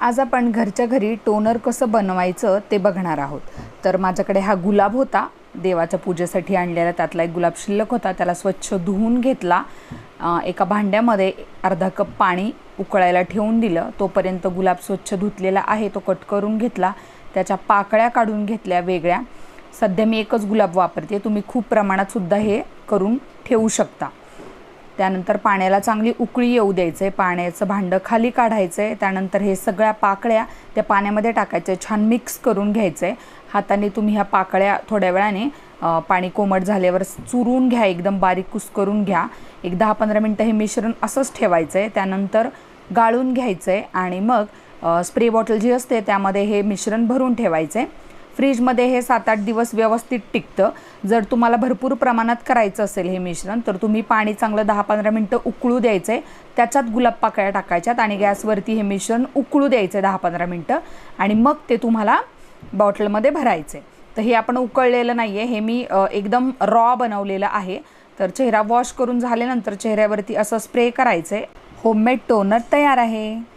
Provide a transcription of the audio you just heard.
आज आपण घरच्या घरी टोनर कसं बनवायचं ते बघणार आहोत। तर माझ्याकडे हा गुलाब होता, देवाच्या पूजेसाठी आणलेला। त्यातला एक गुलाब शिल्लक होता, त्याला स्वच्छ धुवून घेतला। एका भांड्यामध्ये अर्धा कप पाणी उकळायला ठेवून दिलं। तोपर्यंत गुलाब स्वच्छ धुतलेला आहे तो कट करून घेतला, त्याच्या पाकळ्या काढून घेतल्या वेगळ्या। सध्या मी एकच गुलाब वापरते, तुम्ही खूप प्रमाणात सुद्धा हे करून ठेवू शकता। त्यानंतर पाण्याला चांगली उकळी येऊ द्यायचे, पाण्याचं भांडं खाली काढायचे। त्यानंतर हे सगळ्या पाकळ्या त्या पाण्यामध्ये टाकायचे, छान मिक्स करून घ्यायचे। हाताने तुम्ही ह्या पाकळ्या थोड्या वेळाने पाणी कोमट झाल्यावर चुरून घ्या, एकदम बारीक कुस्करून घ्या। एक 10-15 मिनिटं हे मिश्रण असंच ठेवायचं। त्यानंतर गाळून घ्यायचे आणि मग स्प्रे बॉटल जी असते त्यामध्ये हे मिश्रण भरून ठेवायचे। फ्रीजमध्ये हे 7-8 दिवस व्यवस्थित टिकतं। जर तुम्हाला भरपूर प्रमाणात करायचं असेल हे मिश्रण तर तुम्ही पाणी चांगलं 10-15 मिनिटं उकळू द्यायचे, त्याच्यात गुलाब पाकळ्या टाकायच्यात आणि गॅसवरती हे मिश्रण उकळू द्यायचे 10-15 मिनिटं आणि मग ते तुम्हाला बॉटलमध्ये भरायचे। तर हे आपण उकळलेलं नाही आहे, हे मी एकदम रॉ बनवलेलं आहे। तर चेहरा वॉश करून झाल्यानंतर चेहऱ्यावरती असं स्प्रे करायचे। होममेड टोनर तयार आहे।